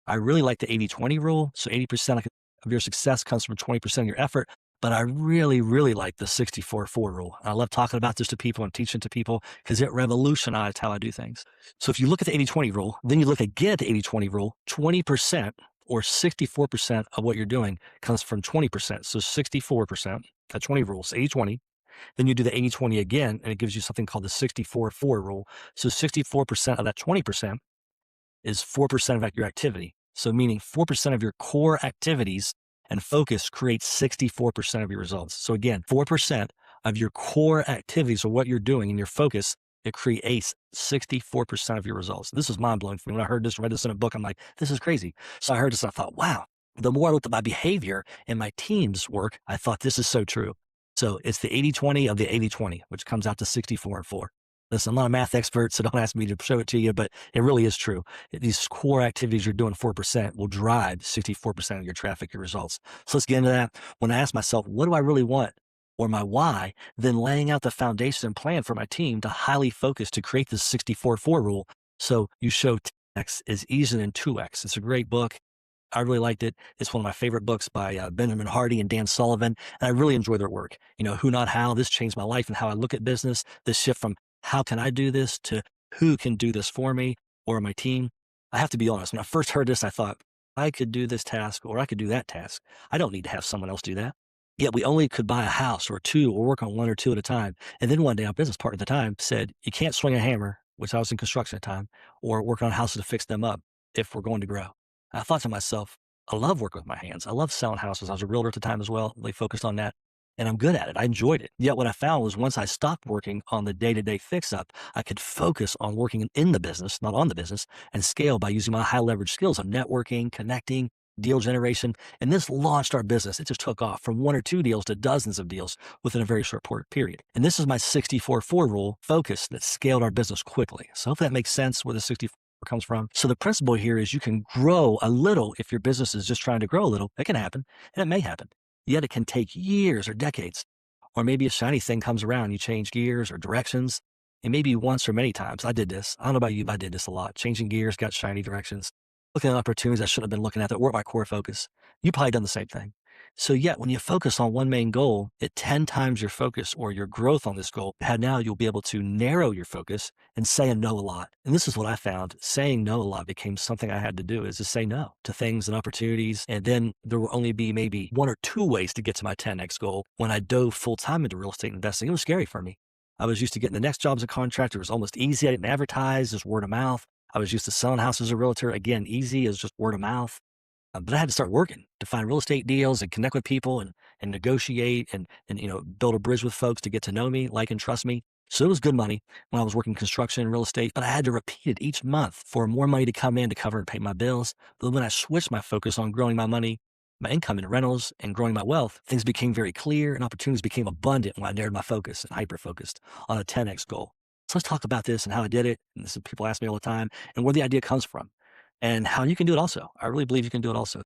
I really like the 80-20 rule. So 80% of your success comes from 20% of your effort. But I really, really like the 64-4 rule. I love talking about this to people and teaching to people because it revolutionized how I do things. So if you look at the 80-20 rule, then you look again at the 80-20 rule, 20% or 64% of what you're doing comes from 20%. So 64%, that 20 rules, 80-20. Then you do the 80-20 again, and it gives you something called the 64-4 rule. So 64% of that 20% is 4% of your activity. So meaning 4% of your core activities and focus creates 64% of your results. So again, 4% of your core activities or what you're doing and your focus, it creates 64% of your results. This is mind blowing for me. When I heard this, read this in a book, I'm like, this is crazy. So I heard this and I thought, wow. The more I looked at my behavior and my team's work, I thought this is so true. So it's the 80-20 of the 80-20, which comes out to 64-4. Listen, I'm not a math expert, so don't ask me to show it to you, but it really is true. These core activities you're doing 4% will drive 64% of your traffic, your results. So let's get into that. When I ask myself, what do I really want? Or my why, then laying out the foundation and plan for my team to highly focus to create this 64-4 rule. So you show 10x is easier than 2x. It's a great book. I really liked it. It's one of my favorite books by Benjamin Hardy and Dan Sullivan. And I really enjoy their work. Who, not how. This changed my life and how I look at business. This shift from how can I do this to who can do this for me or my team. I have to be honest. When I first heard this, I thought I could do this task or I could do that task. I don't need to have someone else do that. Yet we only could buy a house or two or work on one or two at a time. And then one day, our business partner at the time said, you can't swing a hammer, which I was in construction at the time, or work on houses to fix them up if we're going to grow. I thought to myself, I love working with my hands. I love selling houses. I was a realtor at the time as well, really focused on that. And I'm good at it. I enjoyed it. Yet what I found was once I stopped working on the day-to-day fix up, I could focus on working in the business, not on the business, and scale by using my high leverage skills of networking, connecting, deal generation. And this launched our business. It just took off from one or two deals to dozens of deals within a very short period. And this is my 64-4 rule focus that scaled our business quickly. So hopefully that makes sense where the 64 comes from. So the principle here is you can grow a little if your business is just trying to grow a little. It can happen, and it may happen. Yet it can take years or decades. Or maybe a shiny thing comes around, you change gears or directions. And maybe once or many times. I did this. I don't know about you, but I did this a lot. Changing gears, got shiny directions, looking at opportunities I should have been looking at that weren't my core focus. You probably done the same thing. So yet when you focus on one main goal, it 10 times your focus or your growth on this goal. Now you'll be able to narrow your focus and say no a lot. And this is what I found. Saying no a lot became something I had to do, is to say no to things and opportunities. And then there will only be maybe one or two ways to get to my 10x goal. When I dove full time into real estate investing, it was scary for me. I was used to getting the next job as a contractor. It was almost easy. I didn't advertise, just word of mouth. I was used to selling houses as a realtor. Again, easy as just word of mouth. But I had to start working to find real estate deals and connect with people and negotiate and build a bridge with folks to get to know me, like and trust me. So it was good money when I was working construction and real estate, but I had to repeat it each month for more money to come in to cover and pay my bills. But when I switched my focus on growing my money, my income in rentals and growing my wealth, things became very clear and opportunities became abundant when I narrowed my focus and hyper focused on a 10x goal. So let's talk about this and how I did it. And this is people ask me all the time and where the idea comes from and how you can do it also. I really believe you can do it also.